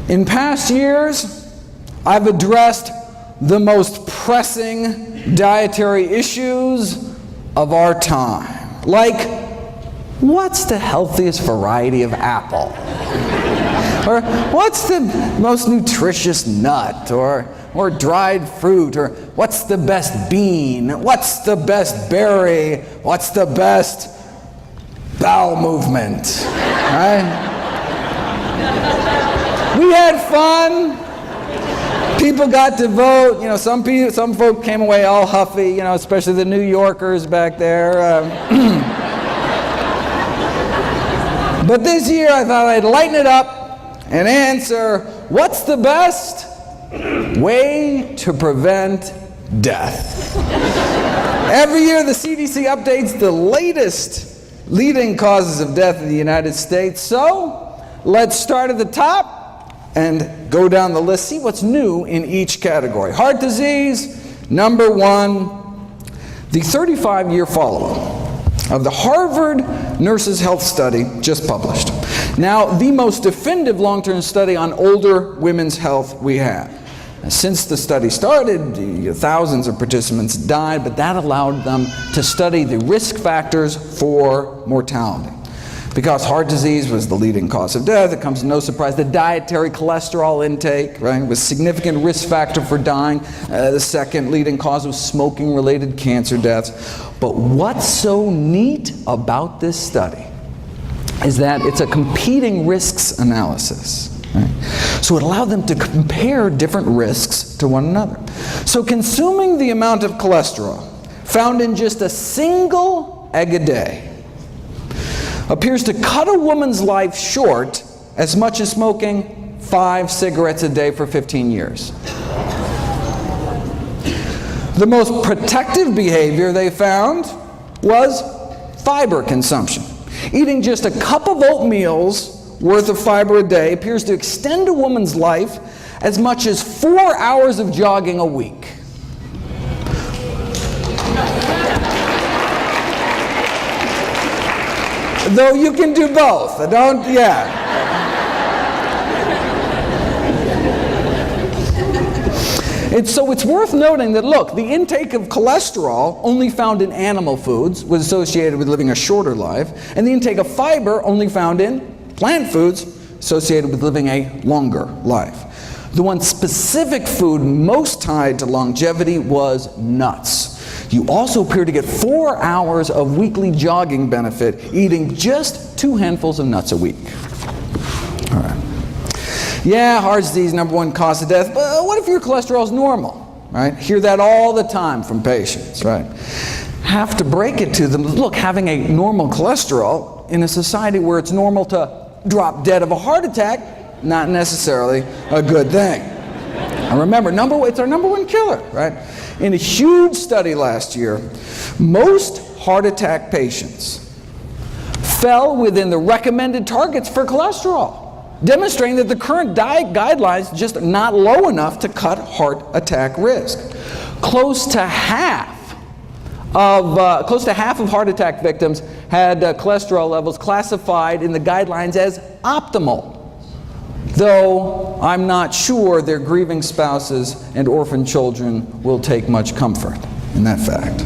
In past years, I've addressed the most pressing dietary issues of our time, like what's the healthiest variety of apple? Or what's the most nutritious nut? Or dried fruit? Or what's the best bean? What's the best berry? What's the best bowel movement? Right? We had fun. People got to vote. You know, some folk came away all huffy. You know, especially the New Yorkers back there. But this year, I thought I'd lighten it up and answer: what's the best way to prevent death? Every year, the CDC updates the latest leading causes of death in the United States. So let's start at the top and go down the list, see what's new in each category. Heart disease, number one, the 35-year follow-up of the Harvard Nurses' Health Study just published. Now, the most definitive long-term study on older women's health we have. Since the study started, thousands of participants died, but that allowed them to study the risk factors for mortality. Because heart disease was the leading cause of death, it comes as no surprise the dietary cholesterol intake, right, was a significant risk factor for dying. The second leading cause was smoking-related cancer deaths. But what's so neat about this study is that it's a competing risks analysis. Right? So it allowed them to compare different risks to one another. So consuming the amount of cholesterol found in just a single egg a day appears to cut a woman's life short as much as smoking 5 cigarettes a day for 15 years. The most protective behavior they found was fiber consumption. Eating just a cup of oatmeal's worth of fiber a day appears to extend a woman's life as much as 4 hours of jogging a week. Though you can do both. So it's worth noting that, look, the intake of cholesterol only found in animal foods was associated with living a shorter life, and the intake of fiber only found in plant foods associated with living a longer life. The one specific food most tied to longevity was nuts. You also appear to get 4 hours of weekly jogging benefit eating just 2 handfuls of nuts a week. All right. Yeah, heart disease, number one cause of death, but what if your cholesterol is normal, right? Hear that all the time from patients, right? Have to break it to them. Look, having a normal cholesterol in a society where it's normal to drop dead of a heart attack, not necessarily a good thing. And remember, it's our number one killer, right? In a huge study last year, most heart attack patients fell within the recommended targets for cholesterol, demonstrating that the current diet guidelines just not low enough to cut heart attack risk. Close to half of heart attack victims had cholesterol levels classified in the guidelines as optimal, though I'm not sure their grieving spouses and orphan children will take much comfort in that fact.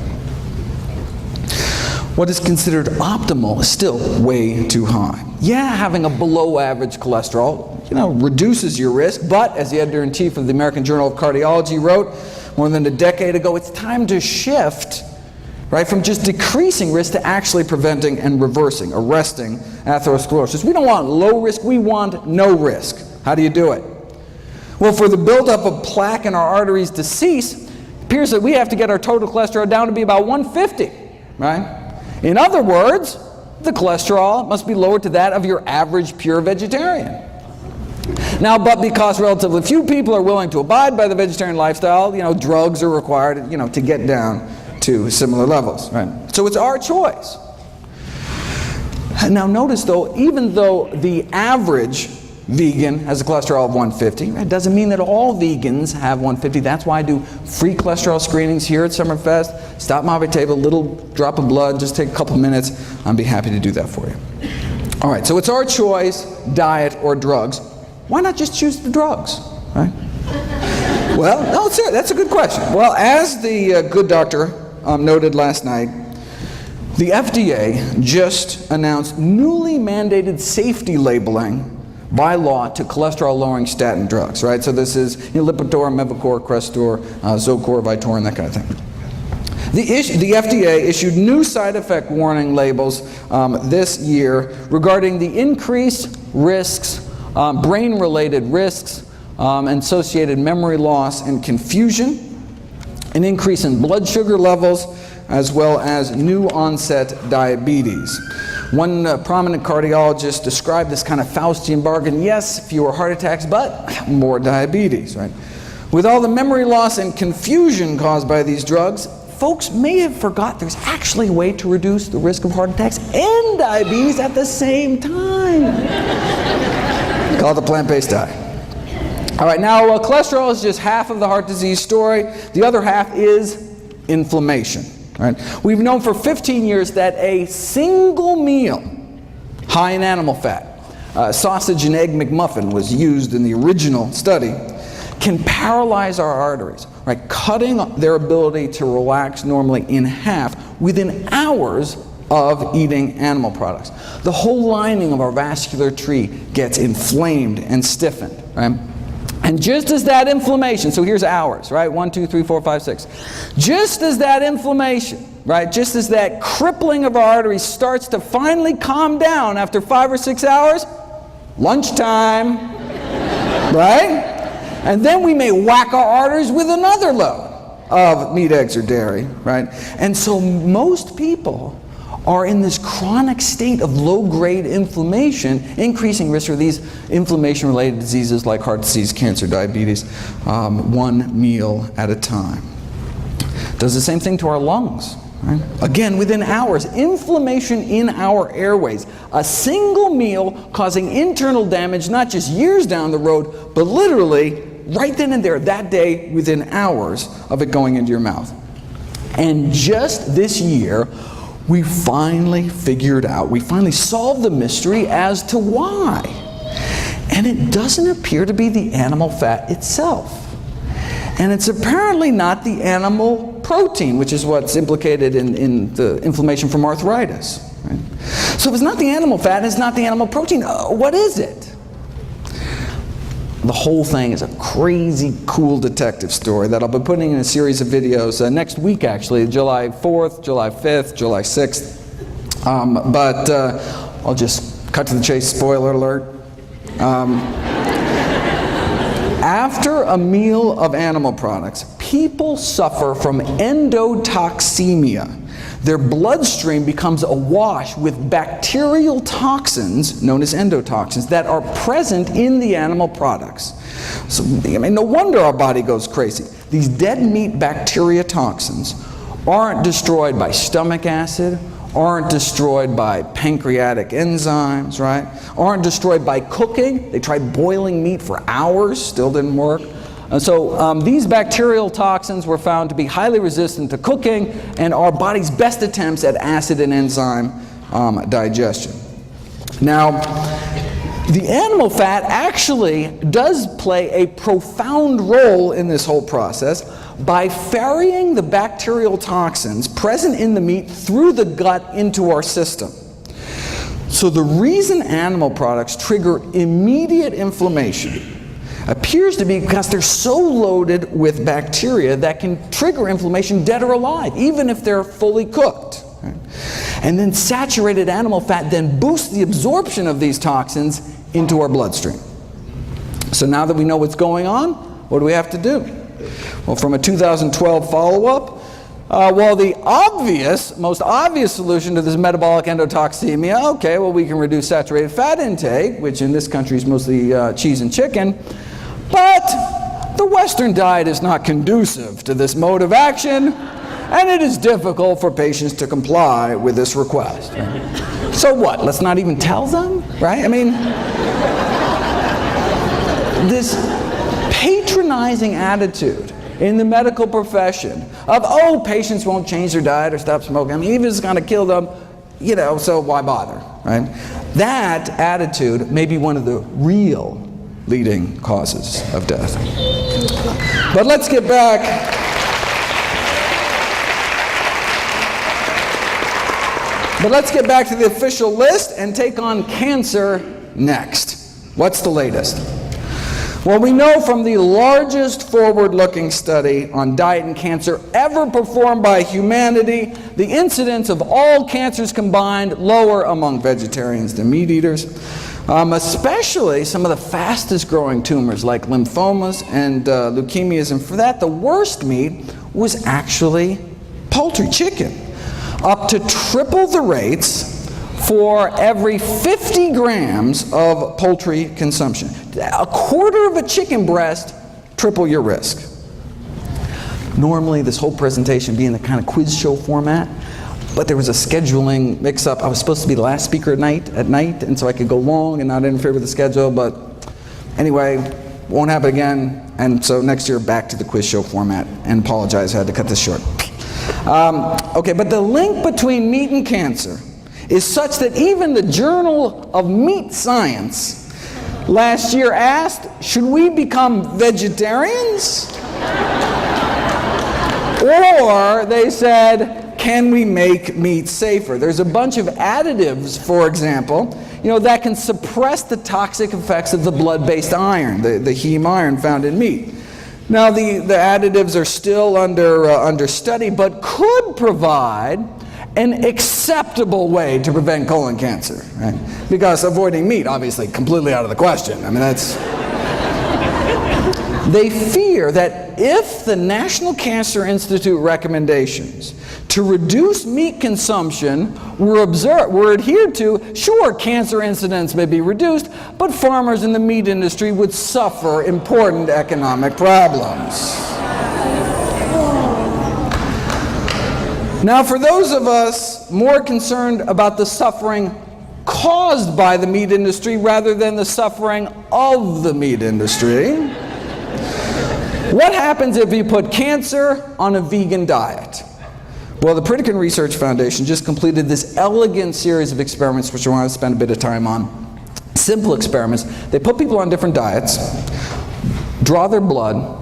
What is considered optimal is still way too high. Yeah, having a below average cholesterol, reduces your risk, but as the editor-in-chief of the American Journal of Cardiology wrote more than a decade ago, it's time to shift, right, from just decreasing risk to actually preventing and arresting atherosclerosis. We don't want low risk, we want no risk. How do you do it? Well, for the buildup of plaque in our arteries to cease, it appears that we have to get our total cholesterol down to be about 150, right? In other words, the cholesterol must be lowered to that of your average pure vegetarian. Now, but because relatively few people are willing to abide by the vegetarian lifestyle, drugs are required, to get down to similar levels, right? So it's our choice. Now notice though, even though the average vegan has a cholesterol of 150, it doesn't mean that all vegans have 150. That's why I do free cholesterol screenings here at Summerfest. Stop by my table, a little drop of blood, just take a couple minutes. I'd be happy to do that for you. All right, so it's our choice, diet or drugs. why not just choose the drugs, right? Well, no, that's a good question. Well, as the good doctor noted last night, the FDA just announced newly mandated safety labeling by law to cholesterol-lowering statin drugs, right? So this is Lipitor, Mevacor, Crestor, Zocor, Vytorin, that kind of thing. The FDA issued new side effect warning labels this year regarding the increased risks, brain-related risks, associated memory loss and confusion, an increase in blood sugar levels, as well as new onset diabetes. One prominent cardiologist described this kind of Faustian bargain: yes, fewer heart attacks, but more diabetes, right? With all the memory loss and confusion caused by these drugs, folks may have forgot there's actually a way to reduce the risk of heart attacks and diabetes at the same time. Called the plant-based diet. All right, now cholesterol is just half of the heart disease story. The other half is inflammation. Right? We've known for 15 years that a single meal high in animal fat, sausage and egg McMuffin was used in the original study, can paralyze our arteries, right? Cutting their ability to relax normally in half within hours of eating animal products. The whole lining of our vascular tree gets inflamed and stiffened, right? And just as that inflammation, so here's hours, right? 1, 2, 3, 4, 5, 6. Just as that inflammation, right? Just as that crippling of our arteries starts to finally calm down after 5 or 6 hours, lunchtime, right? And then we may whack our arteries with another load of meat, eggs, or dairy, right? And so most people are in this chronic state of low-grade inflammation, increasing risk for these inflammation-related diseases like heart disease, cancer, diabetes, one meal at a time. Does the same thing to our lungs. Right? Again, within hours, inflammation in our airways. A single meal causing internal damage, not just years down the road, but literally right then and there, that day, within hours of it going into your mouth. And just this year, we finally figured out, we finally solved the mystery as to why. And it doesn't appear to be the animal fat itself. And it's apparently not the animal protein, which is what's implicated in the inflammation from arthritis. Right? So if it's not the animal fat, it's not the animal protein, what is it? The whole thing is a crazy, cool detective story that I'll be putting in a series of videos next week, actually, July 4th, July 5th, July 6th. But I'll just cut to the chase, spoiler alert. After a meal of animal products, people suffer from endotoxemia. Their bloodstream becomes awash with bacterial toxins, known as endotoxins, that are present in the animal products. So, no wonder our body goes crazy. These dead meat bacteria toxins aren't destroyed by stomach acid, aren't destroyed by pancreatic enzymes, right? Aren't destroyed by cooking. They tried boiling meat for hours, still didn't work. And so these bacterial toxins were found to be highly resistant to cooking and our body's best attempts at acid and enzyme digestion. Now, the animal fat actually does play a profound role in this whole process by ferrying the bacterial toxins present in the meat through the gut into our system. So the reason animal products trigger immediate inflammation appears to be because they're so loaded with bacteria that can trigger inflammation dead or alive, even if they're fully cooked. Right? And then saturated animal fat then boosts the absorption of these toxins into our bloodstream. So now that we know what's going on, what do we have to do? Well, from a 2012 follow-up, the most obvious solution to this metabolic endotoxemia, okay, well, we can reduce saturated fat intake, which in this country is mostly cheese and chicken, but the Western diet is not conducive to this mode of action, and it is difficult for patients to comply with this request. Right? So what? Let's not even tell them, right? I mean, this patronizing attitude in the medical profession of, oh, patients won't change their diet or stop smoking. I mean, even if it's going to kill them, so why bother, right? That attitude may be one of the real leading causes of death. But let's get back. But let's get back to the official list and take on cancer next. What's the latest? Well, we know from the largest forward-looking study on diet and cancer ever performed by humanity, the incidence of all cancers combined lower among vegetarians than meat eaters, especially some of the fastest growing tumors like lymphomas and leukemias. And for that, the worst meat was actually poultry, chicken. Up to triple the rates for every 50 grams of poultry consumption. A quarter of a chicken breast, triple your risk. Normally, this whole presentation being the kind of quiz show format, but there was a scheduling mix-up. I was supposed to be the last speaker at night, and so I could go long and not interfere with the schedule, but anyway, won't happen again, and so next year back to the quiz show format, and apologize, I had to cut this short. Okay, but the link between meat and cancer is such that even the Journal of Meat Science last year asked, should we become vegetarians? Or they said, can we make meat safer? There's a bunch of additives, for example, that can suppress the toxic effects of the blood-based iron, the heme iron found in meat. Now, the additives are still under study, but could provide an acceptable way to prevent colon cancer, right? Because avoiding meat, obviously, completely out of the question. I mean, that's... They fear that if the National Cancer Institute recommendations to reduce meat consumption were adhered to, sure, cancer incidence may be reduced, but farmers in the meat industry would suffer important economic problems. Now, for those of us more concerned about the suffering caused by the meat industry rather than the suffering of the meat industry, what happens if you put cancer on a vegan diet? Well, the Pritikin Research Foundation just completed this elegant series of experiments, which I want to spend a bit of time on. Simple experiments. They put people on different diets, draw their blood,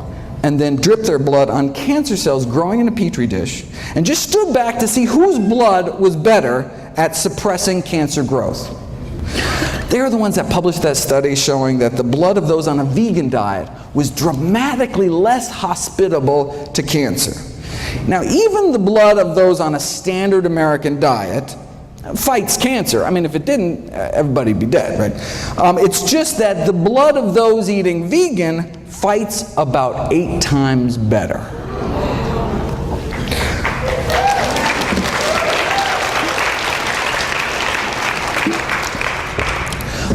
and then drip their blood on cancer cells growing in a petri dish, and just stood back to see whose blood was better at suppressing cancer growth. They're the ones that published that study showing that the blood of those on a vegan diet was dramatically less hospitable to cancer. Now, even the blood of those on a standard American diet fights cancer. I mean, if it didn't, everybody'd be dead, right? It's just that the blood of those eating vegan fights about 8 times better.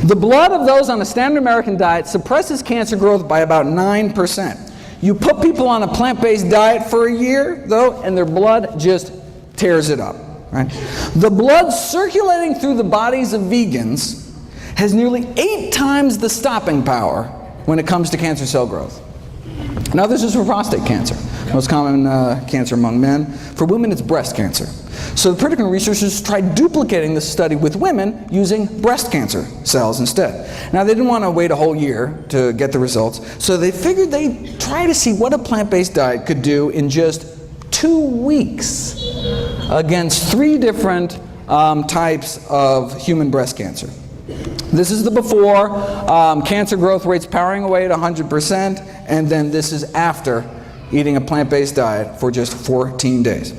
The blood of those on a standard American diet suppresses cancer growth by about 9%. You put people on a plant-based diet for a year, though, and their blood just tears it up. Right? The blood circulating through the bodies of vegans has nearly 8 times the stopping power when it comes to cancer cell growth. Now, this is for prostate cancer, most common cancer among men. For women, it's breast cancer. So the Pritikin researchers tried duplicating this study with women using breast cancer cells instead. Now, they didn't want to wait a whole year to get the results, so they figured they'd try to see what a plant-based diet could do in just 2 weeks against 3 different types of human breast cancer. This is the before, cancer growth rates powering away at 100%, and then this is after eating a plant-based diet for just 14 days.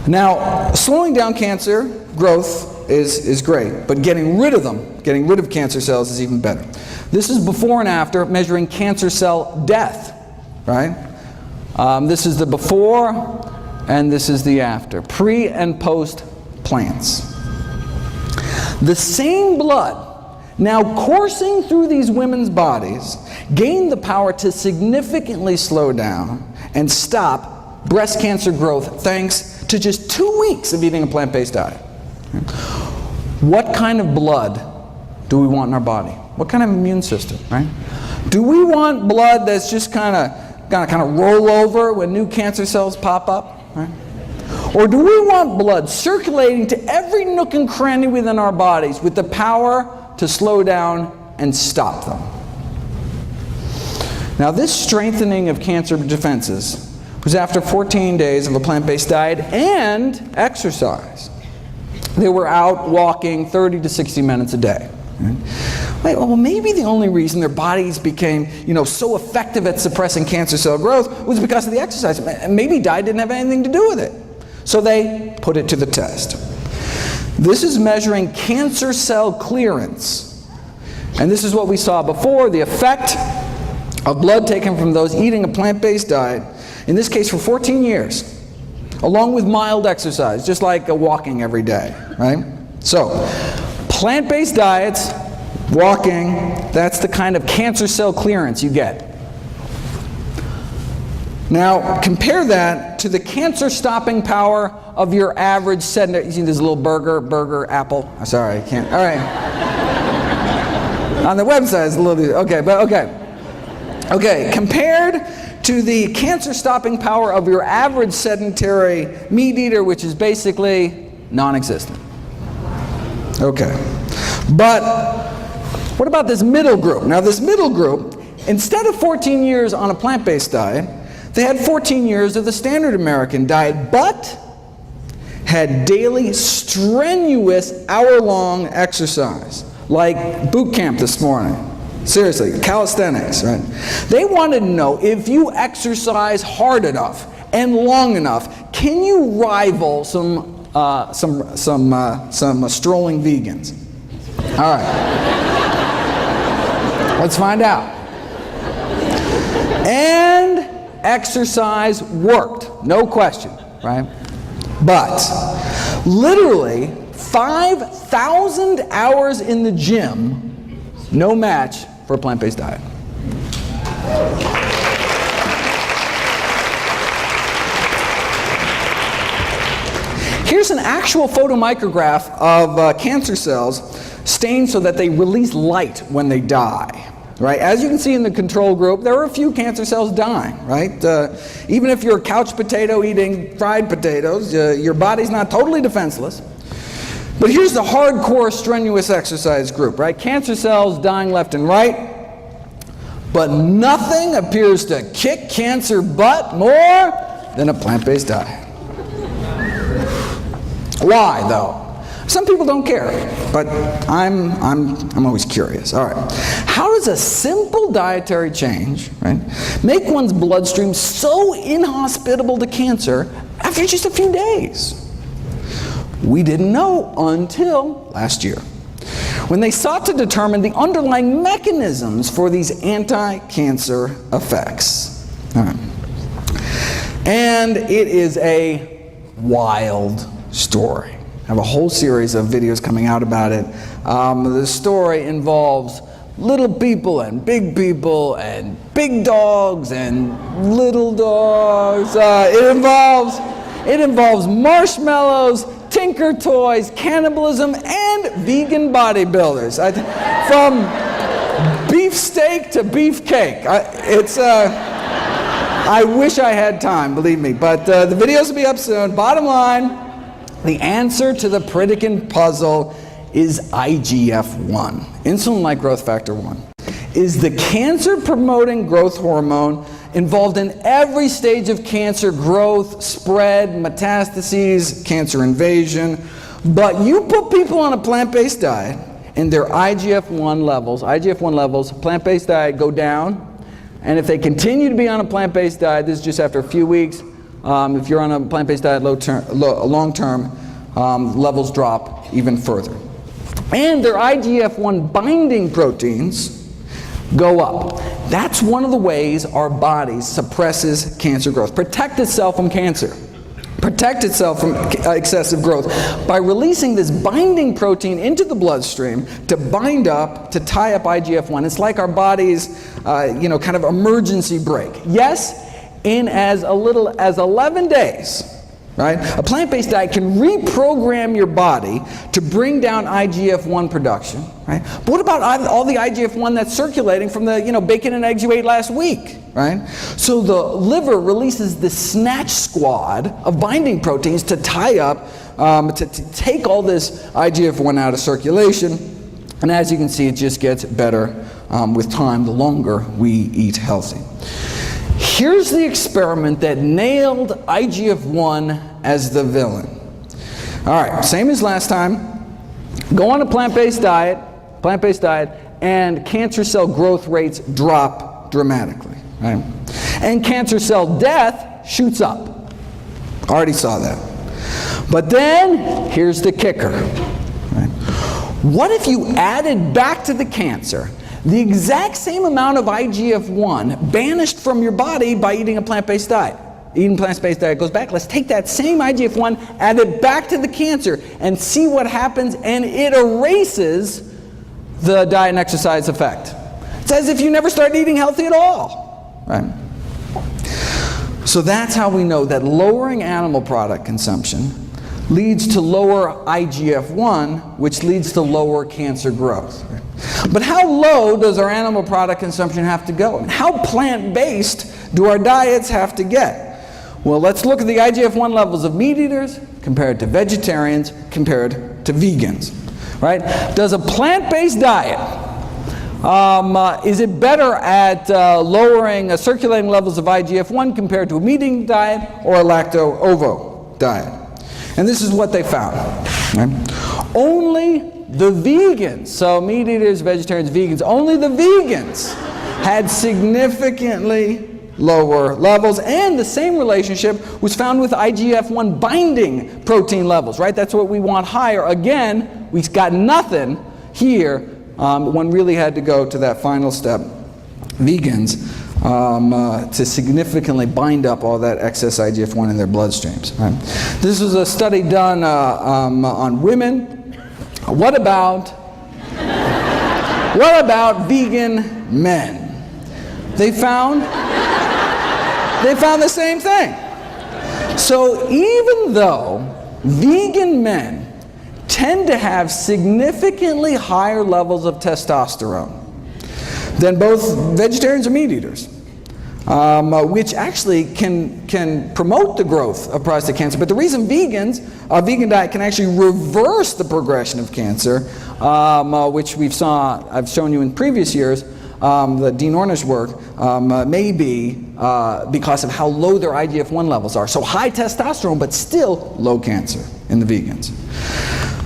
Now, slowing down cancer growth is great, but getting rid of them, getting rid of cancer cells is even better. This is before and after measuring cancer cell death, right? This is the before, and this is the after. Pre and post plants. The same blood now coursing through these women's bodies gained the power to significantly slow down and stop breast cancer growth thanks to just 2 weeks of eating a plant-based diet. What kind of blood do we want in our body? What kind of immune system, right? Do we want blood that's just kind of roll over when new cancer cells pop up, right? Or do we want blood circulating to every nook and cranny within our bodies with the power to slow down and stop them. Now, this strengthening of cancer defenses was after 14 days of a plant-based diet and exercise. They were out walking 30 to 60 minutes a day. Right? Well, maybe the only reason their bodies became, so effective at suppressing cancer cell growth was because of the exercise. Maybe diet didn't have anything to do with it. So they put it to the test. This is measuring cancer cell clearance. And this is what we saw before, the effect of blood taken from those eating a plant-based diet, in this case for 14 years, along with mild exercise, just like walking every day, right? So, plant-based diets, walking, that's the kind of cancer cell clearance you get. Now, compare that to the cancer-stopping power of your average sedentary. You see this little burger, apple? Oh, sorry, I can't. All right. On the website, it's a little, okay, but okay. Okay, compared to the cancer-stopping power of your average sedentary meat eater, which is basically non-existent. Okay. But what about this middle group? Now, this middle group, instead of 14 years on a plant-based diet, they had 14 years of the standard American diet, but had daily strenuous hour-long exercise, like boot camp this morning. Seriously, calisthenics, right? They wanted to know, if you exercise hard enough and long enough, can you rival some strolling vegans? All right. Let's find out. And exercise worked, no question, right? But literally 5,000 hours in the gym, no match for a plant-based diet. Here's an actual photomicrograph of cancer cells stained so that they release light when they die. Right? As you can see in the control group, there are a few cancer cells dying, right? Even if you're a couch potato eating fried potatoes, your body's not totally defenseless. But here's the hardcore strenuous exercise group, right? Cancer cells dying left and right, but nothing appears to kick cancer butt more than a plant-based diet. Why, though? Some people don't care, but I'm always curious. All right, how does a simple dietary change, right, make one's bloodstream so inhospitable to cancer after just a few days? We didn't know until last year, when they sought to determine the underlying mechanisms for these anti-cancer effects. All right. And it is a wild story. I have a whole series of videos coming out about it. The story involves little people and big dogs and little dogs. It involves marshmallows, Tinker Toys, cannibalism, and vegan bodybuilders. From beefsteak to beefcake. I wish I had time, believe me. But the videos will be up soon. Bottom line, the answer to the Pritikin puzzle is IGF-1, insulin-like growth factor 1. Is the cancer-promoting growth hormone involved in every stage of cancer growth, spread, metastases, cancer invasion. But you put people on a plant-based diet, and their IGF-1 levels, plant-based diet, go down. And if they continue to be on a plant-based diet, this is just after a few weeks, if you're on a plant-based diet long-term, levels drop even further. And their IGF-1 binding proteins go up. That's one of the ways our body suppresses cancer growth. Protect itself from cancer. Protect itself from excessive growth by releasing this binding protein into the bloodstream to bind up, to tie up IGF-1. It's like our body's, kind of emergency brake. Yes, in as little as 11 days, right? A plant-based diet can reprogram your body to bring down IGF-1 production, right? But what about all the IGF-1 that's circulating from the, bacon and eggs you ate last week, right? So the liver releases this snatch squad of binding proteins to tie up, to take all this IGF-1 out of circulation. And as you can see, it just gets better with time the longer we eat healthy. Here's the experiment that nailed IGF-1 as the villain. All right, same as last time. Go on a plant-based diet, and cancer cell growth rates drop dramatically, right? And cancer cell death shoots up. Already saw that. But then, here's the kicker. Right? What if you added back to the cancer the exact same amount of IGF-1 banished from your body by eating a plant-based diet? Eating plant-based diet goes back. Let's take that same IGF-1, add it back to the cancer, and see what happens, and it erases the diet and exercise effect. It's as if you never started eating healthy at all, right? So that's how we know that lowering animal product consumption leads to lower IGF-1, which leads to lower cancer growth. But how low does our animal product consumption have to go? And how plant-based do our diets have to get? Well, let's look at the IGF-1 levels of meat eaters compared to vegetarians compared to vegans. Right? Does a plant-based diet, is it better at lowering circulating levels of IGF-1 compared to a meat-eating diet or a lacto-ovo diet? And this is what they found. Right? Only the vegans, so meat eaters, vegetarians, vegans, only the vegans had significantly lower levels, and the same relationship was found with IGF-1 binding protein levels, right? That's what we want higher. Again, we got nothing here. One really had to go to that final step, vegans, to significantly bind up all that excess IGF-1 in their bloodstreams. Right? This was a study done on women. What about vegan men? They found the same thing. So even though vegan men tend to have significantly higher levels of testosterone than both vegetarians or meat eaters, which actually can promote the growth of prostate cancer. But the reason a vegan diet can actually reverse the progression of cancer, which I've shown you in previous years, the Dean Ornish work, may be because of how low their IGF-1 levels are. So high testosterone, but still low cancer in the vegans.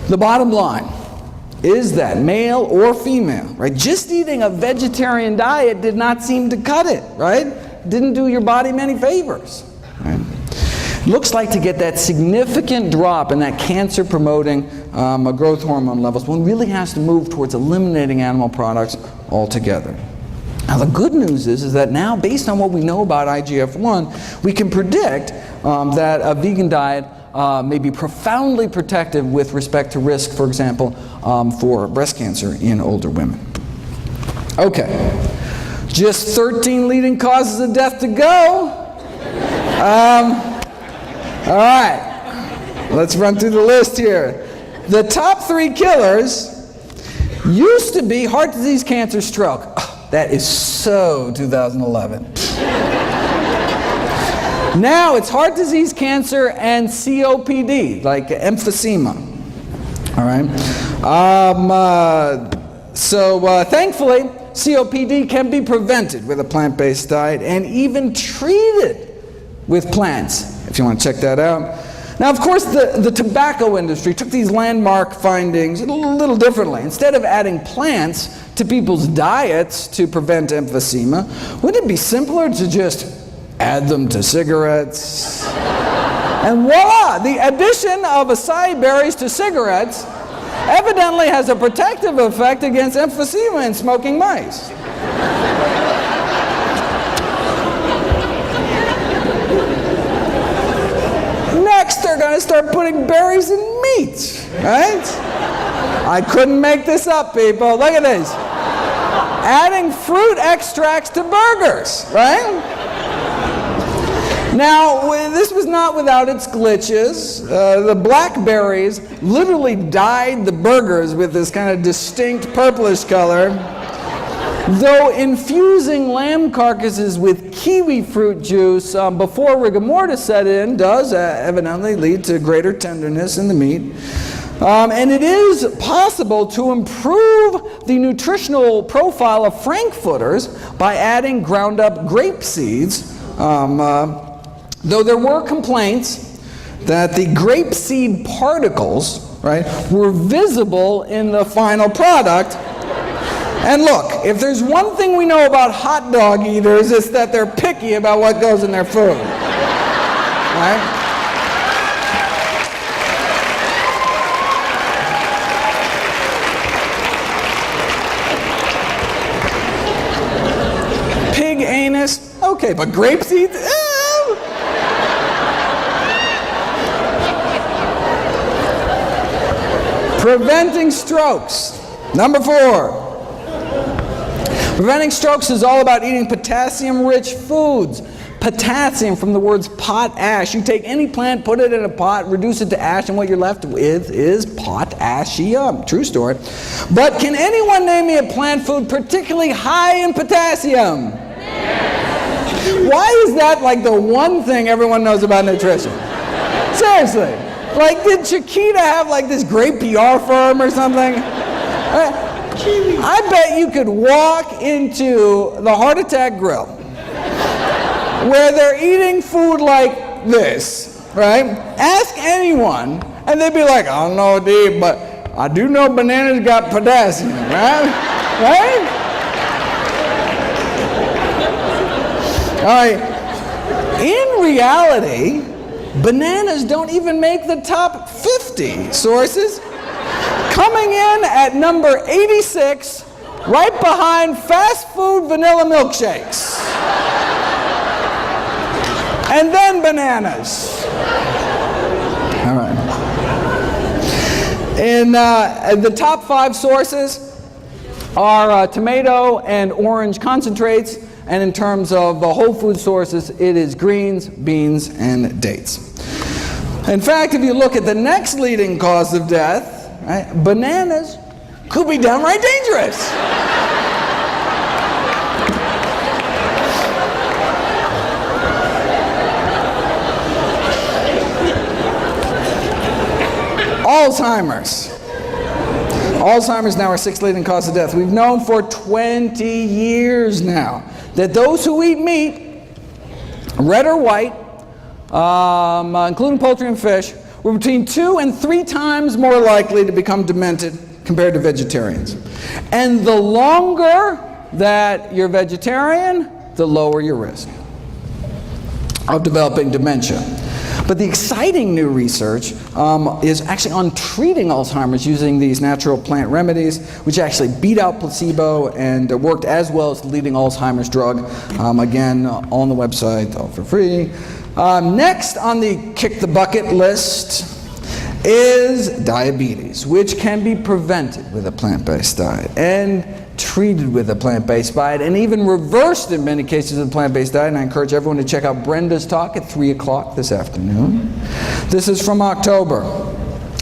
The bottom line is that male or female, right, just eating a vegetarian diet did not seem to cut it, right? Didn't do your body many favors. Right? Looks like to get that significant drop in that cancer-promoting growth hormone levels, one really has to move towards eliminating animal products altogether. Now the good news is that now, based on what we know about IGF-1, we can predict that a vegan diet may be profoundly protective with respect to risk, for example, for breast cancer in older women. Okay, just 13 leading causes of death to go. All right, let's run through the list here. The top 3 killers used to be heart disease, cancer, stroke. Oh, that is so 2011. Now it's heart disease, cancer, and COPD, like emphysema. All right. Thankfully, COPD can be prevented with a plant-based diet and even treated with plants, if you want to check that out. Now, of course, the tobacco industry took these landmark findings a little differently. Instead of adding plants to people's diets to prevent emphysema, wouldn't it be simpler to just add them to cigarettes? And voila! The addition of acai berries to cigarettes evidently has a protective effect against emphysema in smoking mice. Next, they're going to start putting berries in meat, right? I couldn't make this up, people. Look at this. Adding fruit extracts to burgers, right? Now, this was not without its glitches. The blackberries literally dyed the burgers with this kind of distinct purplish color, though infusing lamb carcasses with kiwi fruit juice before rigor mortis set in does evidently lead to greater tenderness in the meat. And it is possible to improve the nutritional profile of frankfurters by adding ground up grape seeds, though there were complaints that the grape seed particles, right, were visible in the final product. And look, if there's one thing we know about hot dog eaters, it's that they're picky about what goes in their food. Right? Pig anus, okay, but grape seeds? Preventing strokes. Number 4. Preventing strokes is all about eating potassium-rich foods. Potassium from the words potash. You take any plant, put it in a pot, reduce it to ash, and what you're left with is potassium. True story. But can anyone name me a plant food particularly high in potassium? Why is that like the one thing everyone knows about nutrition? Seriously. Like, did Chiquita have like this great PR firm or something? I bet you could walk into the Heart Attack Grill where they're eating food like this, right? Ask anyone, and they'd be like, I don't know, Dave, but I do know bananas got potassium, right? Right? All right. In reality, bananas don't even make the top 50 sources. Coming in at number 86, right behind fast food vanilla milkshakes. And then bananas. All right. In the top 5 sources are tomato and orange concentrates, and in terms of the whole food sources, it is greens, beans, and dates. In fact, if you look at the next leading cause of death, right, bananas could be downright dangerous. Alzheimer's. Alzheimer's now our 6th leading cause of death. We've known for 20 years now that those who eat meat, red or white, including poultry and fish, were between 2 and 3 times more likely to become demented compared to vegetarians. And the longer that you're vegetarian, the lower your risk of developing dementia. But the exciting new research is actually on treating Alzheimer's using these natural plant remedies, which actually beat out placebo and worked as well as the leading Alzheimer's drug. Again, on the website, all for free. Next on the kick the bucket list is diabetes, which can be prevented with a plant-based diet and treated with a plant-based diet and even reversed in many cases with a plant-based diet. And I encourage everyone to check out Brenda's talk at 3 o'clock this afternoon. This is from October.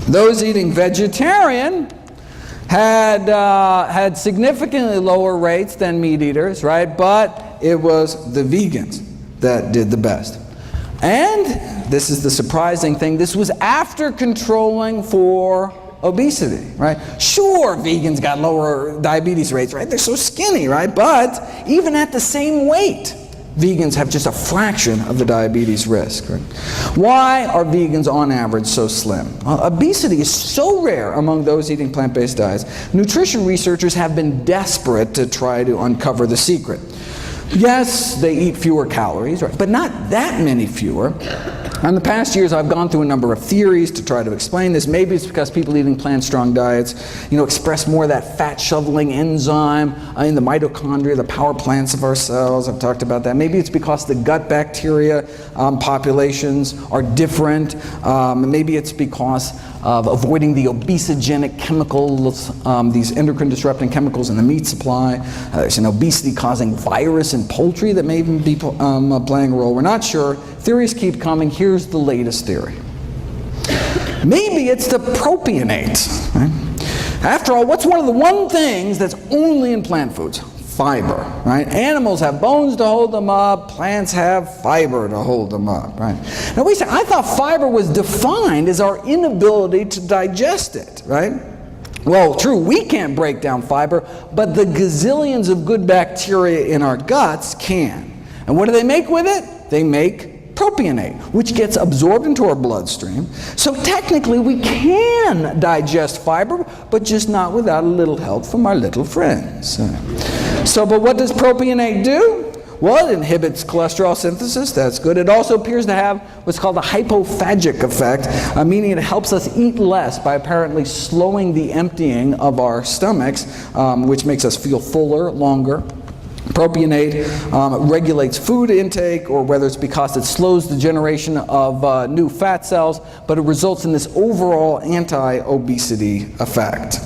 Those eating vegetarian had significantly lower rates than meat eaters, right? But it was the vegans that did the best. And this is the surprising thing, this was after controlling for obesity, right? Sure, vegans got lower diabetes rates, right? They're so skinny, right? But even at the same weight, vegans have just a fraction of the diabetes risk, right? Why are vegans on average so slim? Obesity is so rare among those eating plant-based diets. Nutrition researchers have been desperate to try to uncover the secret. Yes, they eat fewer calories, right? But not that many fewer. In the past years, I've gone through a number of theories to try to explain this. Maybe it's because people eating plant-strong diets, express more of that fat-shoveling enzyme in the mitochondria, the power plants of our cells. I've talked about that. Maybe it's because the gut bacteria populations are different. Maybe it's because of avoiding the obesogenic chemicals, these endocrine-disrupting chemicals in the meat supply. There's an obesity-causing virus in poultry that may even be playing a role. We're not sure. Theories keep coming. Here's the latest theory. Maybe it's the propionate. Right? After all, what's one of the things that's only in plant foods? fiber, right? Animals have bones to hold them up, plants have fiber to hold them up, right? Now wait a second, I thought fiber was defined as our inability to digest it, right? Well, true, we can't break down fiber, but the gazillions of good bacteria in our guts can. And what do they make with it? They make propionate, which gets absorbed into our bloodstream. So technically we can digest fiber, but just not without a little help from our little friends. But what does propionate do? Well, it inhibits cholesterol synthesis. That's good. It also appears to have what's called a hypophagic effect, meaning it helps us eat less by apparently slowing the emptying of our stomachs, which makes us feel fuller longer. Propionate regulates food intake, or whether it's because it slows the generation of new fat cells, but it results in this overall anti-obesity effect.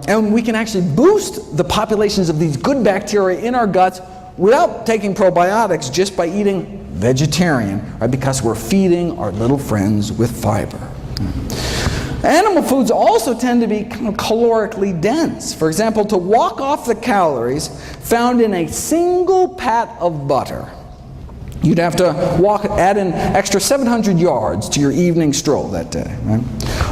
And we can actually boost the populations of these good bacteria in our guts without taking probiotics, just by eating vegetarian, right? Because we're feeding our little friends with fiber. Animal foods also tend to be kind of calorically dense. For example, to walk off the calories found in a single pat of butter, you'd have to add an extra 700 yards to your evening stroll that day, right?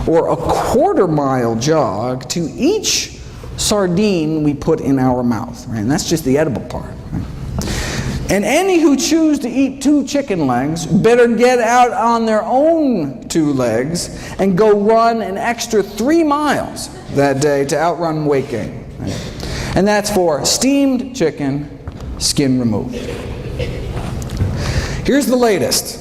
Or a quarter-mile jog to each sardine we put in our mouth, right? And that's just the edible part, right? And any who choose to eat 2 chicken legs better get out on their own 2 legs and go run an extra 3 miles that day to outrun weight gain, right? And that's for steamed chicken, skin removed. Here's the latest.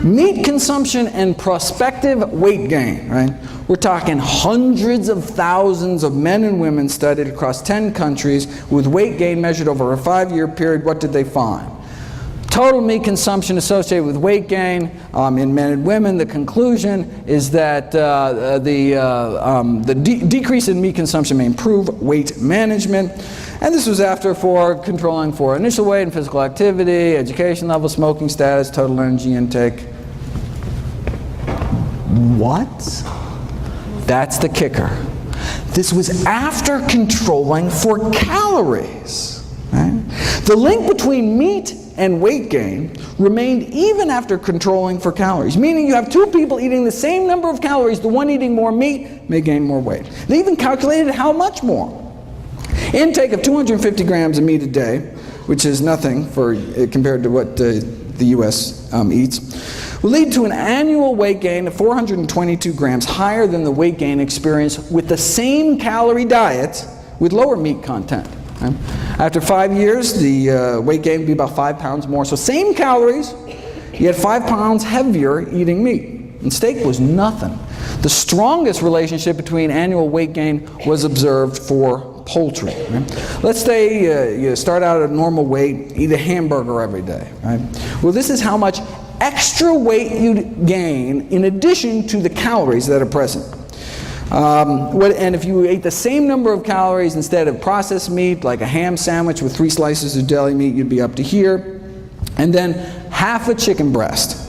Meat consumption and prospective weight gain, right? We're talking hundreds of thousands of men and women studied across 10 countries with weight gain measured over a 5-year period. What did they find? Total meat consumption associated with weight gain in men and women. The conclusion is that the decrease in meat consumption may improve weight management. And this was after controlling for initial weight and physical activity, education level, smoking status, total energy intake. What? That's the kicker. This was after controlling for calories, right? The link between meat and weight gain remained even after controlling for calories, meaning you have 2 people eating the same number of calories, the one eating more meat may gain more weight. They even calculated how much more. Intake of 250 grams of meat a day, which is nothing compared to what the U.S. Eats, will lead to an annual weight gain of 422 grams, higher than the weight gain experienced with the same calorie diet with lower meat content. Okay? After 5 years, the weight gain would be about 5 pounds more. So same calories, yet 5 pounds heavier eating meat. And steak was nothing. The strongest relationship between annual weight gain was observed for poultry. Right? Let's say you start out at a normal weight, eat a hamburger every day. Right? Well, this is how much extra weight you'd gain in addition to the calories that are present. And if you ate the same number of calories instead of processed meat, like a ham sandwich with 3 slices of deli meat, you'd be up to here. And then half a chicken breast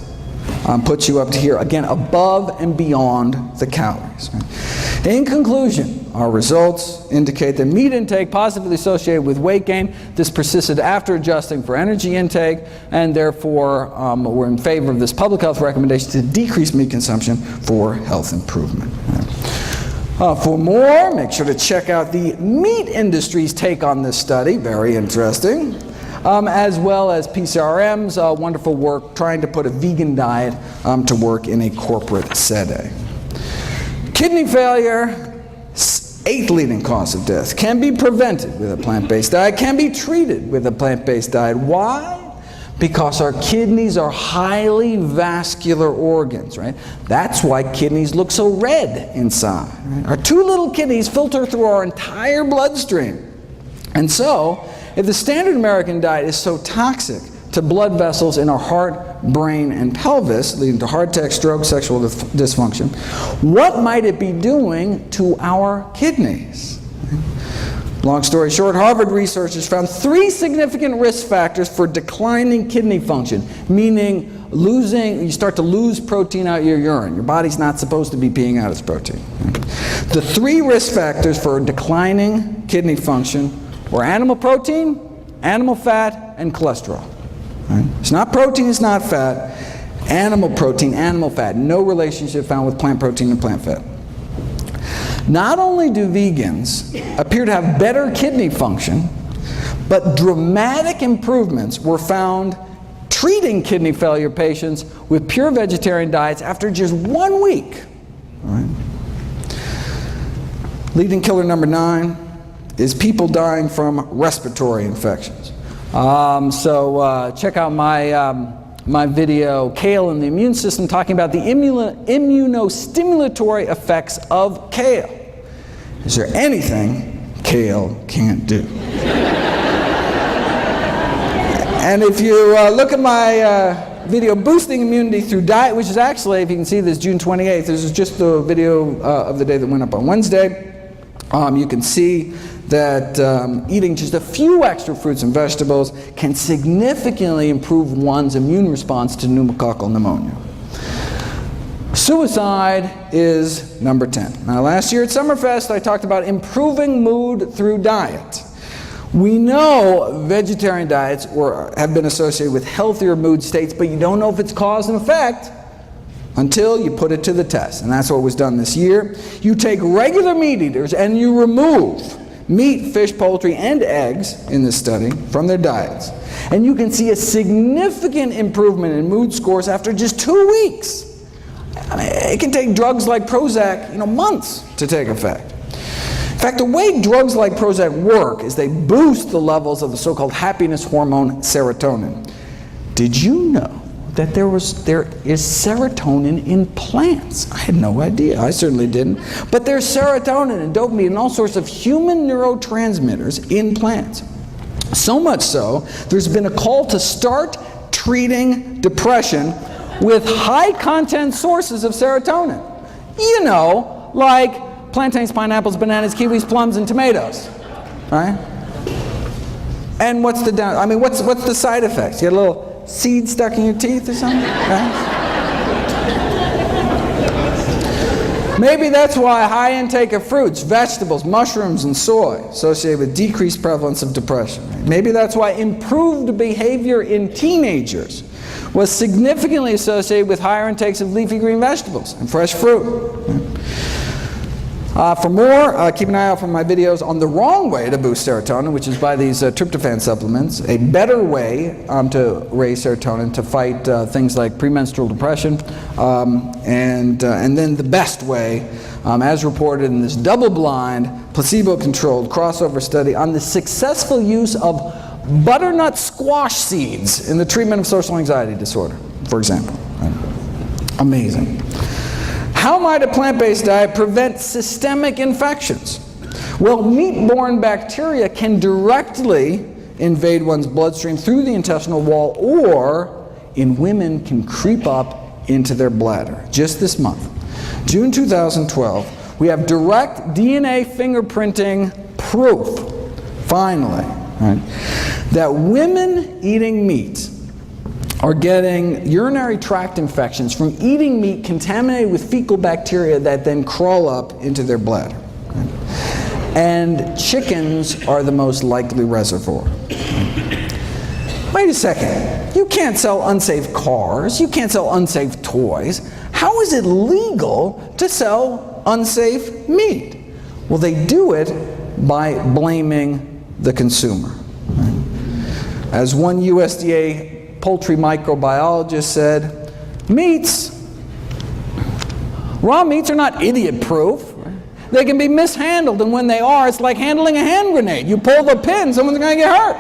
puts you up to here, again, above and beyond the calories. Right? In conclusion, our results indicate that meat intake positively associated with weight gain. This persisted after adjusting for energy intake, and therefore we're in favor of this public health recommendation to decrease meat consumption for health improvement. For more, make sure to check out the meat industry's take on this study, very interesting, as well as PCRM's wonderful work trying to put a vegan diet to work in a corporate setting. Kidney failure, 8th leading cause of death, can be prevented with a plant-based diet, can be treated with a plant-based diet. Why? Because our kidneys are highly vascular organs, right? That's why kidneys look so red inside. Right? Our 2 little kidneys filter through our entire bloodstream. And so, if the standard American diet is so toxic to blood vessels in our heart, brain, and pelvis, leading to heart attack, stroke, sexual dysfunction, what might it be doing to our kidneys? Long story short, Harvard researchers found 3 significant risk factors for declining kidney function, meaning you start to lose protein out of your urine. Your body's not supposed to be peeing out its protein. The 3 risk factors for declining kidney function were animal protein, animal fat, and cholesterol. Right? It's not protein, it's not fat. Animal protein, animal fat. No relationship found with plant protein and plant fat. Not only do vegans appear to have better kidney function, but dramatic improvements were found treating kidney failure patients with pure vegetarian diets after just 1 week. All right. Leading killer number 9 is people dying from respiratory infections. Check out my video, Kale and the Immune System, talking about the immunostimulatory effects of kale. Is there anything kale can't do? And if you look at my video, Boosting Immunity Through Diet, which is actually, if you can see this, June 28th, this is just the video of the day that went up on Wednesday. You can see that eating just a few extra fruits and vegetables can significantly improve one's immune response to pneumococcal pneumonia. Suicide is number 10. Now, last year at Summerfest, I talked about improving mood through diet. We know vegetarian diets have been associated with healthier mood states, but you don't know if it's cause and effect until you put it to the test. And that's what was done this year. You take regular meat eaters and you remove meat, fish, poultry, and eggs in this study from their diets. And you can see a significant improvement in mood scores after just 2 weeks. I mean, it can take drugs like Prozac, months to take effect. In fact, the way drugs like Prozac work is they boost the levels of the so-called happiness hormone serotonin. Did you know that there is serotonin in plants? I had no idea. I certainly didn't. But there's serotonin and dopamine and all sorts of human neurotransmitters in plants. So much so, there's been a call to start treating depression with high-content sources of serotonin. Like plantains, pineapples, bananas, kiwis, plums, and tomatoes. Right? And what's the side effects? You get a little seed stuck in your teeth or something? Right? Maybe that's why high intake of fruits, vegetables, mushrooms, and soy associated with decreased prevalence of depression. Right? Maybe that's why improved behavior in teenagers was significantly associated with higher intakes of leafy green vegetables and fresh fruit. Right? For more, keep an eye out for my videos on the wrong way to boost serotonin, which is by these tryptophan supplements, a better way to raise serotonin to fight things like premenstrual depression, and then the best way, as reported in this double-blind, placebo-controlled crossover study on the successful use of butternut squash seeds in the treatment of social anxiety disorder, for example. Right? Amazing. How might a plant-based diet prevent systemic infections? Well, meat-borne bacteria can directly invade one's bloodstream through the intestinal wall, or in women can creep up into their bladder. Just this month, June 2012, we have direct DNA fingerprinting proof, finally, right, that women eating meat are getting urinary tract infections from eating meat contaminated with fecal bacteria that then crawl up into their bladder. Right? And chickens are the most likely reservoir. Wait a second. You can't sell unsafe cars. You can't sell unsafe toys. How is it legal to sell unsafe meat? Well, they do it by blaming the consumer. Right? As one USDA poultry microbiologist said, raw meats are not idiot-proof. They can be mishandled, and when they are, it's like handling a hand grenade. You pull the pin, someone's going to get hurt.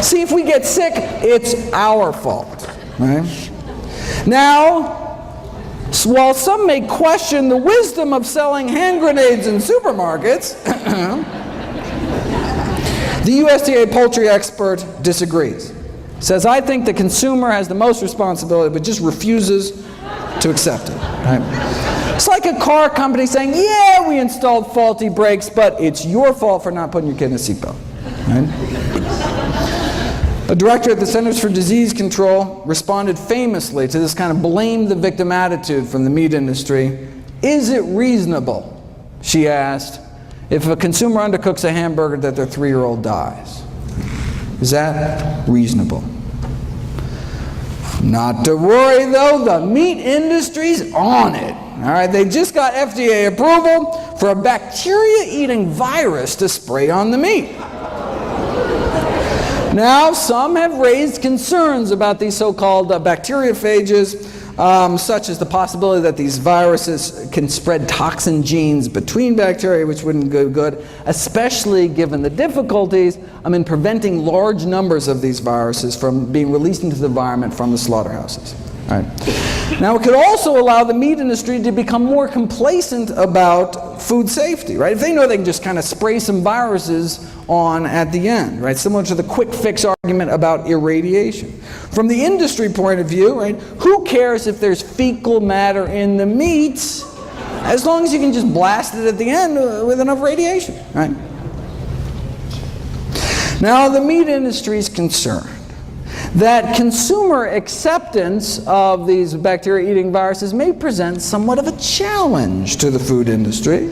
See, if we get sick, it's our fault. Right? Now, while some may question the wisdom of selling hand grenades in supermarkets, the USDA poultry expert disagrees. Says, I think the consumer has the most responsibility, but just refuses to accept it. Right? It's like a car company saying, yeah, we installed faulty brakes, but it's your fault for not putting your kid in a seatbelt. Right? A director at the Centers for Disease Control responded famously to this kind of blame the victim attitude from the meat industry. Is it reasonable, she asked, if a consumer undercooks a hamburger that their 3-year-old dies? Is that reasonable? Not to worry though, the meat industry's on it. All right, they just got FDA approval for a bacteria-eating virus to spray on the meat. Now, some have raised concerns about these so-called bacteriophages, such as the possibility that these viruses can spread toxin genes between bacteria, which wouldn't go good, especially given the difficulties in preventing large numbers of these viruses from being released into the environment from the slaughterhouses. All right. Now, it could also allow the meat industry to become more complacent about food safety, right? If they know they can just kind of spray some viruses on at the end, right? Similar to the quick fix argument about irradiation. From the industry point of view, right, who cares if there's fecal matter in the meats, as long as you can just blast it at the end with enough radiation, right? Now, the meat industry is concerned that consumer acceptance of these bacteria-eating viruses may present somewhat of a challenge to the food industry.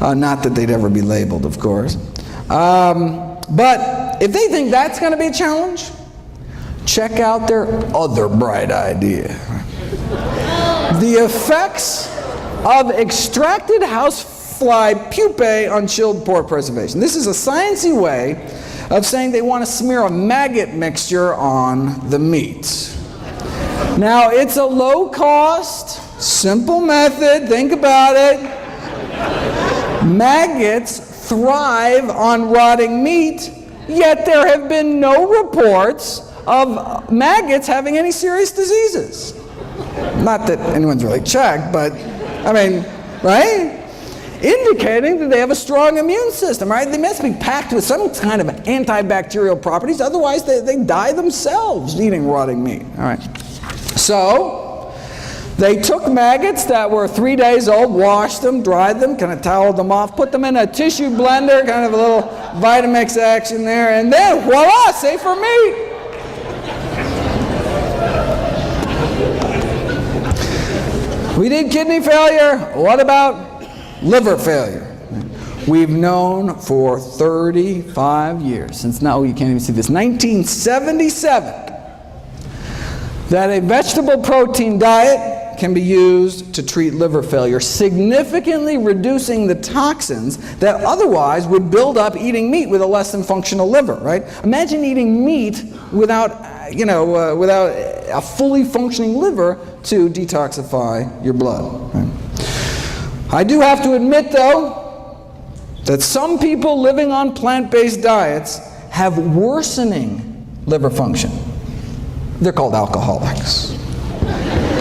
Not that they'd ever be labeled, of course. But if they think that's going to be a challenge, check out their other bright idea. The effects of extracted housefly pupae on chilled pork preservation. This is a sciencey way of saying they want to smear a maggot mixture on the meat. Now, it's a low-cost, simple method. Think about it. Maggots thrive on rotting meat, yet there have been no reports of maggots having any serious diseases. Not that anyone's really checked, but, I mean, right? Indicating that they have a strong immune system, right? They must be packed with some kind of antibacterial properties, otherwise they die themselves eating rotting meat. All right. So, they took maggots that were 3 days old, washed them, dried them, kind of toweled them off, put them in a tissue blender, kind of a little Vitamix action there, and then voila, safer meat. We did kidney failure. What about liver failure? We've known for 35 years, since now you can't even see this, 1977, that a vegetable protein diet can be used to treat liver failure, significantly reducing the toxins that otherwise would build up eating meat with a less than functional liver, right? Imagine eating meat without without a fully functioning liver to detoxify your blood. Right? I do have to admit, though, that some people living on plant-based diets have worsening liver function. They're called alcoholics.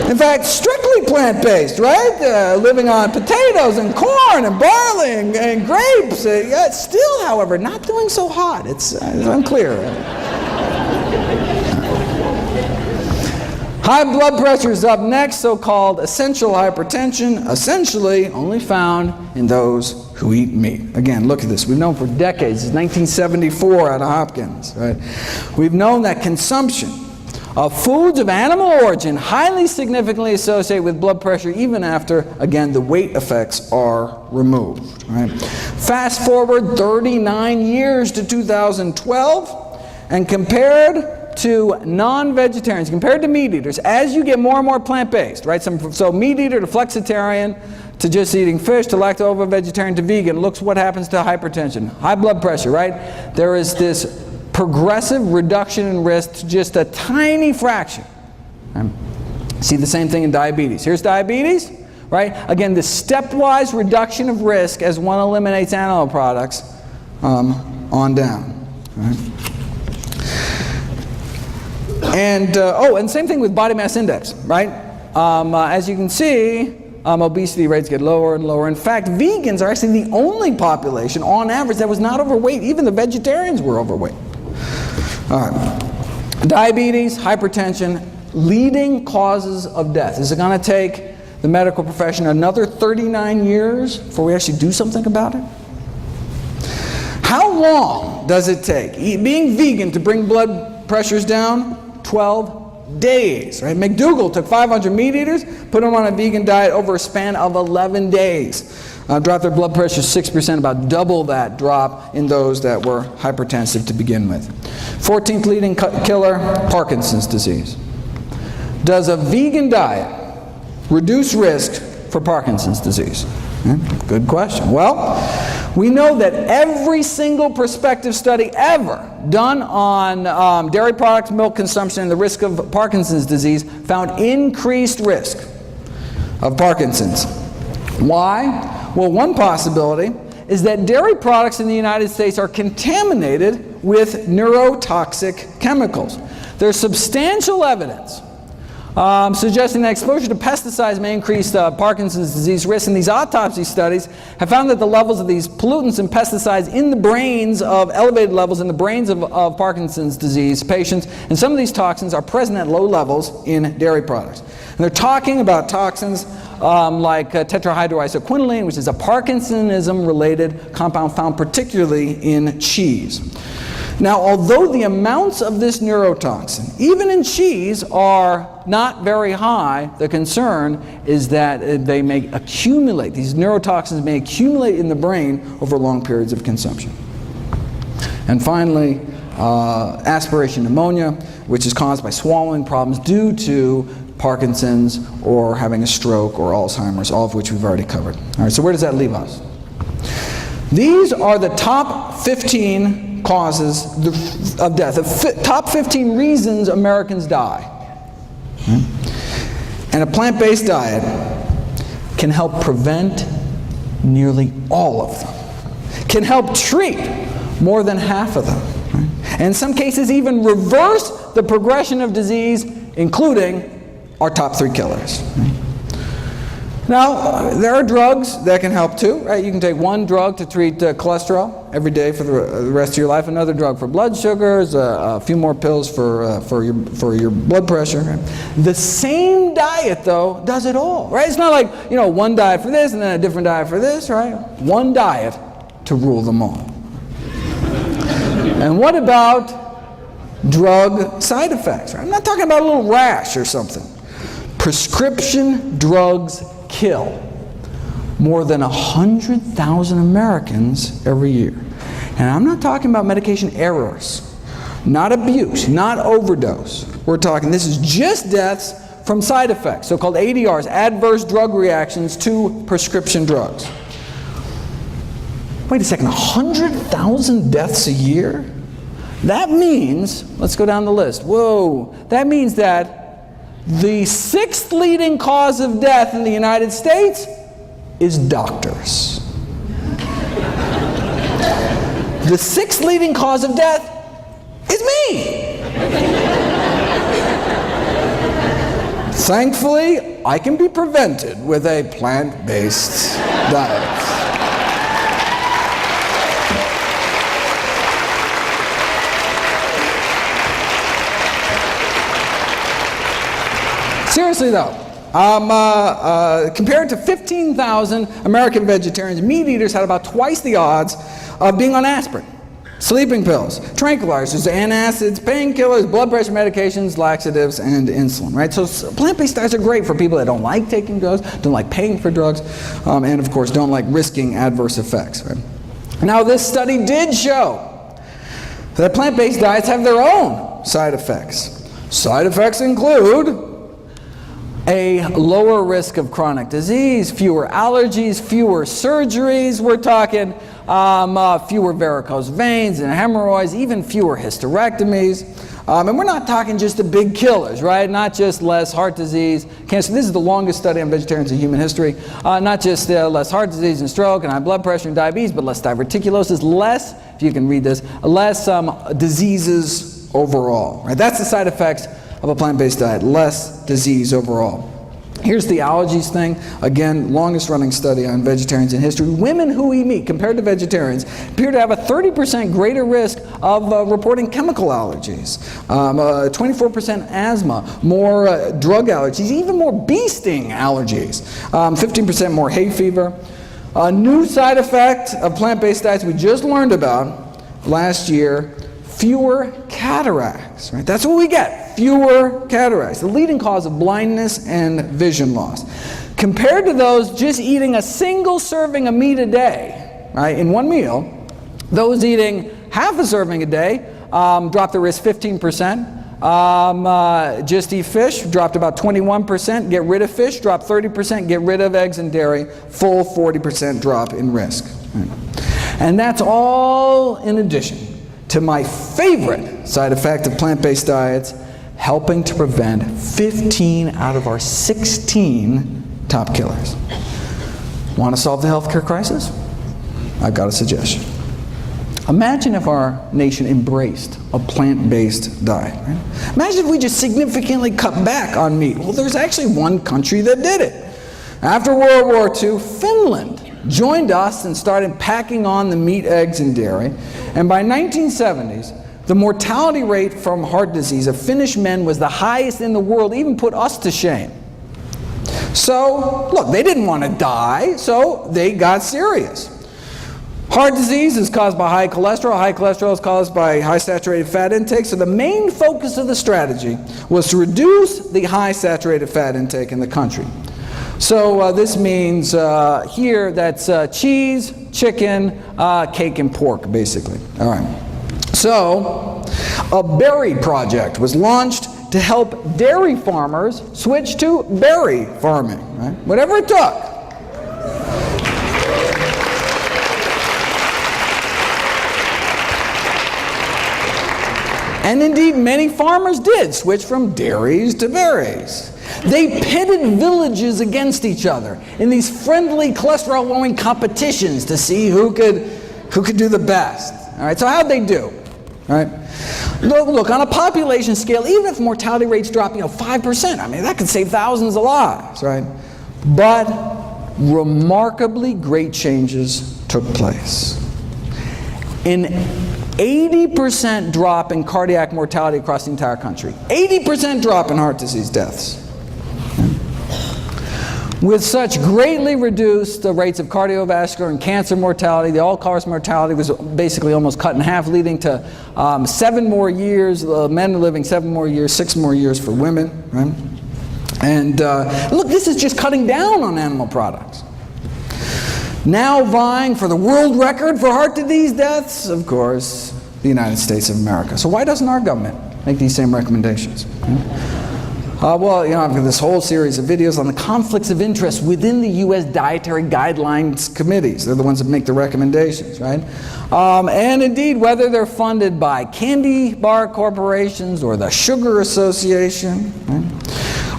In fact, strictly plant-based, right? Living on potatoes and corn and barley and grapes. Still, however, not doing so hot. It's unclear. High blood pressure is up next, so-called essential hypertension, essentially only found in those who eat meat. Again, look at this. We've known for decades, since 1974 out of Hopkins, right? We've known that consumption of foods of animal origin highly significantly associate with blood pressure even after, again, the weight effects are removed. Right? Fast forward 39 years to 2012, and compared to non-vegetarians, compared to meat eaters, as you get more and more plant-based, right? So meat eater to flexitarian, to just eating fish, to lacto-vegetarian, to vegan, looks what happens to hypertension, high blood pressure, right? There is this progressive reduction in risk to just a tiny fraction. See the same thing in diabetes. Here's diabetes, right? Again, the stepwise reduction of risk as one eliminates animal products on down. Right? And same thing with body mass index, right? As you can see, obesity rates get lower and lower. In fact, vegans are actually the only population, on average, that was not overweight. Even the vegetarians were overweight. All right. Diabetes, hypertension, leading causes of death. Is it going to take the medical profession another 39 years before we actually do something about it? How long does it take being vegan to bring blood pressures down? 12 days, right? McDougall took 500 meat eaters, put them on a vegan diet over a span of 11 days. Dropped their blood pressure 6%, about double that drop in those that were hypertensive to begin with. 14th leading killer, Parkinson's disease. Does a vegan diet reduce risk for Parkinson's disease? Good question. Well, we know that every single prospective study ever done on dairy products, milk consumption, and the risk of Parkinson's disease found increased risk of Parkinson's. Why? Well, one possibility is that dairy products in the United States are contaminated with neurotoxic chemicals. There's substantial evidence suggesting that exposure to pesticides may increase Parkinson's disease risk, and these autopsy studies have found that the levels of these pollutants and pesticides in the brains of elevated levels in the brains of Parkinson's disease patients, and some of these toxins are present at low levels in dairy products. And they're talking about toxins like tetrahydroisoquinoline, which is a Parkinsonism-related compound found particularly in cheese. Now, although the amounts of this neurotoxin, even in cheese, are not very high, the concern is that they may accumulate. These neurotoxins may accumulate in the brain over long periods of consumption. And finally, aspiration pneumonia, which is caused by swallowing problems due to Parkinson's or having a stroke or Alzheimer's, all of which we've already covered. All right, so where does that leave us? These are the top 15 causes of death, the top 15 reasons Americans die. And a plant-based diet can help prevent nearly all of them, can help treat more than half of them, and in some cases even reverse the progression of disease, including our top 3 killers. Now, there are drugs that can help too, right? You can take one drug to treat cholesterol every day for the rest of your life, another drug for blood sugars, a few more pills for your blood pressure. Right? The same diet, though, does it all, right? It's not like, one diet for this and then a different diet for this, right? One diet to rule them all. And what about drug side effects? Right? I'm not talking about a little rash or something. Prescription drugs kill more than 100,000 Americans every year. And I'm not talking about medication errors, not abuse, not overdose. We're talking, this is just deaths from side effects, so-called ADRs, adverse drug reactions to prescription drugs. Wait a second, 100,000 deaths a year? That means, let's go down the list. Whoa, that means that the 6th leading cause of death in the United States is doctors. The 6th leading cause of death is me. Thankfully, I can be prevented with a plant-based diet. Seriously though, compared to 15,000 American vegetarians, meat eaters had about twice the odds of being on aspirin, sleeping pills, tranquilizers, antacids, painkillers, blood pressure medications, laxatives, and insulin, right? So plant-based diets are great for people that don't like taking drugs, don't like paying for drugs, and of course don't like risking adverse effects, right? Now this study did show that plant-based diets have their own side effects. Side effects include a lower risk of chronic disease, fewer allergies, fewer surgeries. We're talking fewer varicose veins and hemorrhoids, even fewer hysterectomies. And we're not talking just the big killers, right? Not just less heart disease, cancer. This is the longest study on vegetarians in human history. Not just less heart disease and stroke and high blood pressure and diabetes, but less diverticulosis, less, if you can read this, less diseases overall, right? That's the side effects of a plant-based diet, less disease overall. Here's the allergies thing. Again, longest running study on vegetarians in history. Women who eat meat compared to vegetarians appear to have a 30% greater risk of reporting chemical allergies, 24% asthma, more drug allergies, even more bee sting allergies, 15% more hay fever. A new side effect of plant-based diets we just learned about last year, fewer cataracts, right? That's what we get, fewer cataracts, the leading cause of blindness and vision loss. Compared to those just eating a single serving of meat a day, right, in one meal, those eating half a serving a day dropped the risk 15%. Just eat fish, dropped about 21%. Get rid of fish, dropped 30%. Get rid of eggs and dairy, full 40% drop in risk. Right. And that's all in addition to my favorite side effect of plant-based diets, helping to prevent 15 out of our 16 top killers. Want to solve the healthcare crisis? I've got a suggestion. Imagine if our nation embraced a plant-based diet. Right? Imagine if we just significantly cut back on meat. Well, there's actually one country that did it. After World War II, Finland joined us and started packing on the meat, eggs, and dairy. And by 1970s, the mortality rate from heart disease of Finnish men was the highest in the world, even put us to shame. So, look, they didn't want to die, so they got serious. Heart disease is caused by high cholesterol. High cholesterol is caused by high saturated fat intake. So the main focus of the strategy was to reduce the high saturated fat intake in the country. So this means here that's cheese, chicken, cake, and pork, basically. All right. So a berry project was launched to help dairy farmers switch to berry farming, right? Whatever it took. And indeed, many farmers did switch from dairies to berries. They pitted villages against each other in these friendly cholesterol-lowering competitions to see who could do the best. All right, so how'd they do? All right, look, on a population scale, even if mortality rates drop, 5%, I mean, that could save thousands of lives, right? But remarkably great changes took place. An 80% drop in cardiac mortality across the entire country. 80% drop in heart disease deaths. With such greatly reduced rates of cardiovascular and cancer mortality, the all-cause mortality was basically almost cut in half, leading to 7 more years, men are living 7 more years, 6 more years for women, right? And look, this is just cutting down on animal products. Now vying for the world record for heart disease deaths, of course, the United States of America. So why doesn't our government make these same recommendations? Well, I've got this whole series of videos on the conflicts of interest within the U.S. Dietary Guidelines Committees. They're the ones that make the recommendations, right? And indeed, whether they're funded by candy bar corporations or the Sugar Association, right?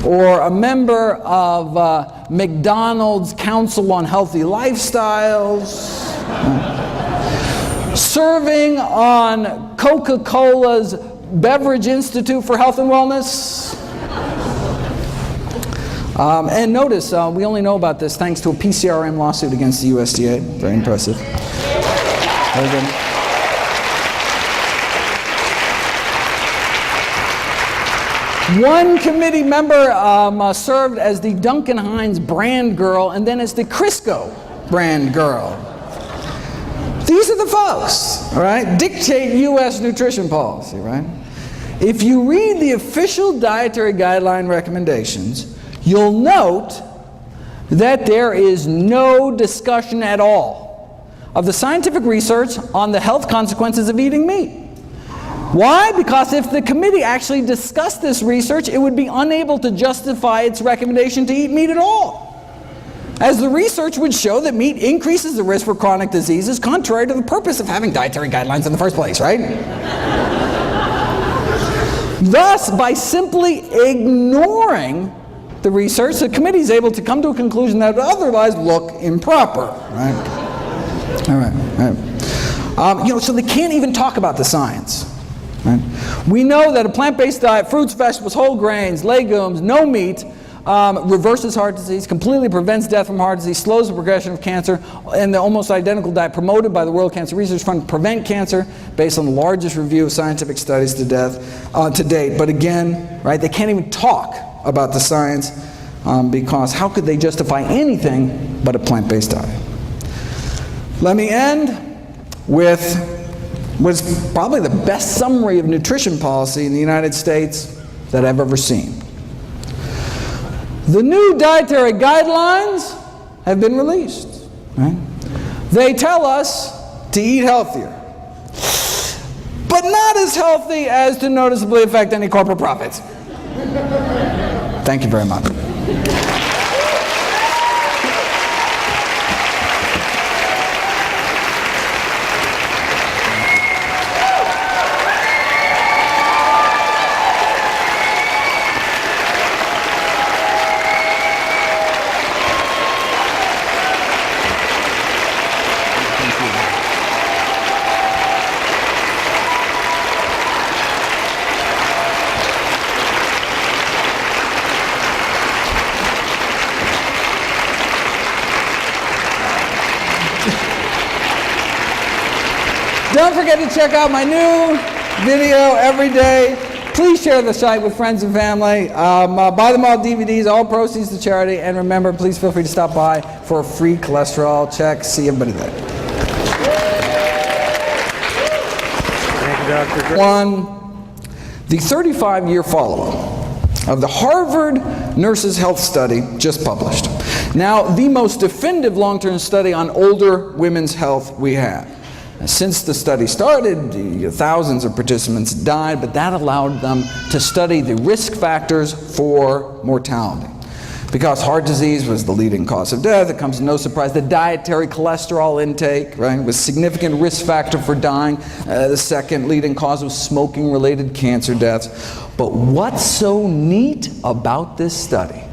Or a member of McDonald's Council on Healthy Lifestyles, right? Serving on Coca-Cola's Beverage Institute for Health and Wellness. And notice, we only know about this thanks to a PCRM lawsuit against the USDA. Very impressive. Very good. One committee member served as the Duncan Hines brand girl and then as the Crisco brand girl. These are the folks, all right, dictate U.S. nutrition policy, right? If you read the official dietary guideline recommendations, you'll note that there is no discussion at all of the scientific research on the health consequences of eating meat. Why? Because if the committee actually discussed this research, it would be unable to justify its recommendation to eat meat at all, as the research would show that meat increases the risk for chronic diseases, contrary to the purpose of having dietary guidelines in the first place, right? Thus, by simply ignoring the research, the committee is able to come to a conclusion that would otherwise look improper, right? All right. So they can't even talk about the science. Right? We know that a plant-based diet, fruits, vegetables, whole grains, legumes, no meat, reverses heart disease, completely prevents death from heart disease, slows the progression of cancer, and the almost identical diet promoted by the World Cancer Research Fund prevent cancer based on the largest review of scientific studies to date. But again, right, they can't even talk about the science because how could they justify anything but a plant-based diet? Let me end with what's probably the best summary of nutrition policy in the United States that I've ever seen. The new dietary guidelines have been released. Right? They tell us to eat healthier, but not as healthy as to noticeably affect any corporate profits. Thank you very much. Don't forget to check out my new video every day. Please share the site with friends and family. Buy them all DVDs, all proceeds to charity. And remember, please feel free to stop by for a free cholesterol check. See everybody there. Thank you, Dr. One, the 35-year follow-up of the Harvard Nurses Health Study just published. Now, the most definitive long-term study on older women's health we have. Since the study started, thousands of participants died, but that allowed them to study the risk factors for mortality. Because heart disease was the leading cause of death, it comes as no surprise that dietary cholesterol intake, right, was a significant risk factor for dying. The second leading cause was smoking-related cancer deaths. But what's so neat about this study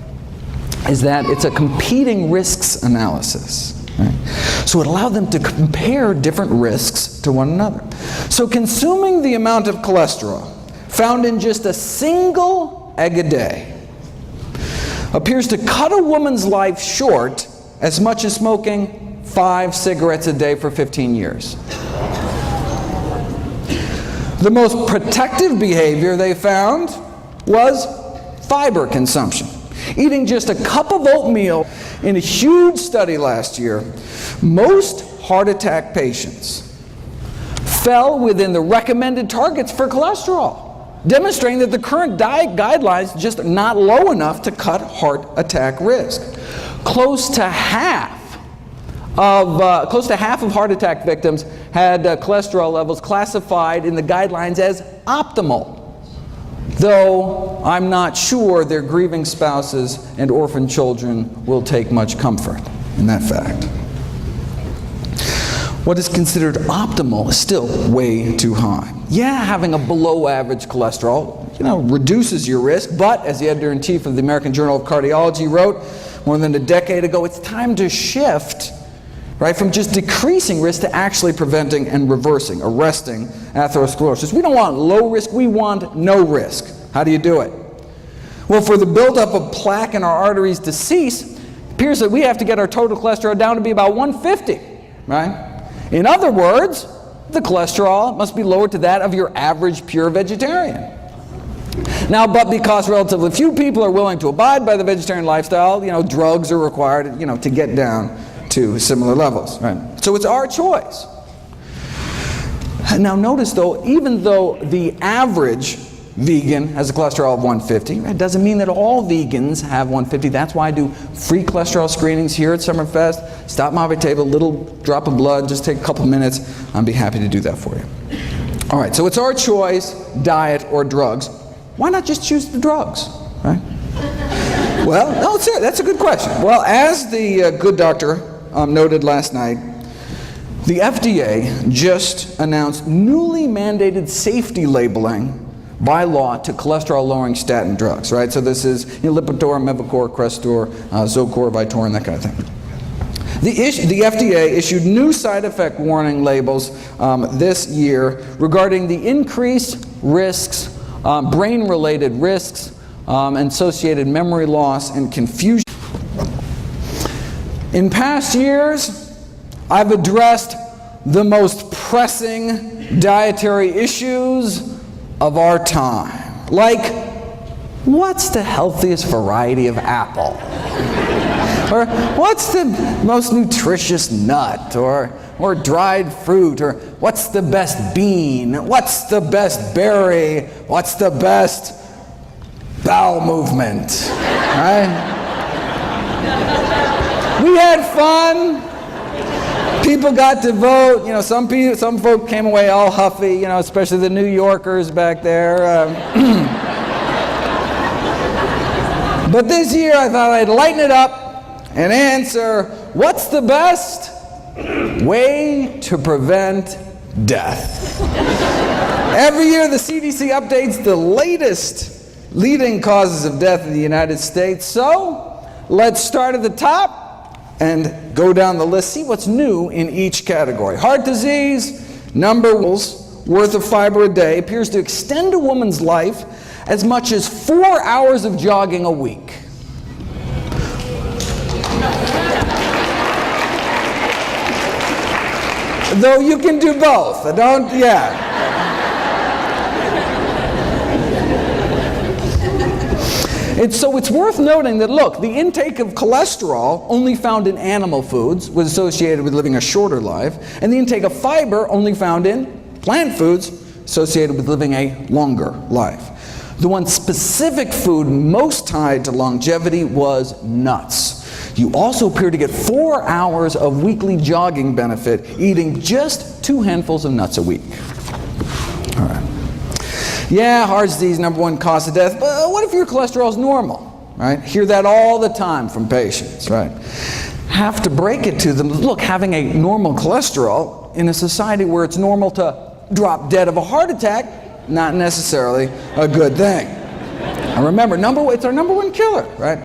is that it's a competing risks analysis. Right? So it allowed them to compare different risks to one another. So consuming the amount of cholesterol found in just a single egg a day appears to cut a woman's life short as much as smoking 5 cigarettes a day for 15 years. The most protective behavior they found was fiber consumption. Eating just a cup of oatmeal. In a huge study last year, most heart attack patients fell within the recommended targets for cholesterol, demonstrating that the current diet guidelines just not low enough to cut heart attack risk. Close to half of heart attack victims had cholesterol levels classified in the guidelines as optimal. Though I'm not sure their grieving spouses and orphan children will take much comfort in that fact. What is considered optimal is still way too high. Yeah, having a below average cholesterol, reduces your risk, but as the editor-in-chief of the American Journal of Cardiology wrote more than a decade ago, it's time to shift, right, from just decreasing risk to actually preventing and reversing, arresting atherosclerosis. We don't want low risk, we want no risk. How do you do it? Well, for the buildup of plaque in our arteries to cease, it appears that we have to get our total cholesterol down to be about 150, right? In other words, the cholesterol must be lowered to that of your average pure vegetarian. Now, but because relatively few people are willing to abide by the vegetarian lifestyle, drugs are required, to get down to similar levels, right? So it's our choice. Now notice though, even though the average vegan has a cholesterol of 150, it doesn't mean that all vegans have 150. That's why I do free cholesterol screenings here at Summerfest. Stop by my table, a little drop of blood, just take a couple minutes. I'll be happy to do that for you. All right, so it's our choice, diet or drugs. Why not just choose the drugs, right? Well, no, that's a good question. Well, as the good doctor noted last night, the FDA just announced newly mandated safety labeling by law to cholesterol-lowering statin drugs, right? So this is Lipitor, Mevacor, Crestor, Zocor, Vytorin, that kind of thing. The FDA issued new side effect warning labels this year regarding the increased risks, brain-related risks and associated memory loss and confusion. In past years, I've addressed the most pressing dietary issues of our time, like what's the healthiest variety of apple? Or what's the most nutritious nut? Or dried fruit? Or what's the best bean? What's the best berry? What's the best bowel movement? Right? We had fun. People got to vote. You know, some folk came away all huffy. You know, especially the New Yorkers back there. But this year, I thought I'd lighten it up and answer: what's the best way to prevent death? Every year, the CDC updates the latest leading causes of death in the United States. So let's start at the top and go down the list, see what's new in each category. Heart disease, number worth of fiber a day appears to extend a woman's life as much as 4 hours of jogging a week. Though you can do both. So it's worth noting that, look, the intake of cholesterol, only found in animal foods, was associated with living a shorter life, and the intake of fiber, only found in plant foods, associated with living a longer life. The one specific food most tied to longevity was nuts. You also appear to get 4 hours of weekly jogging benefit eating just 2 handfuls of nuts a week. All right. Yeah, heart disease, number one cause of death, but what if your cholesterol is normal, right? Hear that all the time from patients, right? Have to break it to them. Look, having a normal cholesterol in a society where it's normal to drop dead of a heart attack, not necessarily a good thing. And remember, it's our number one killer, right?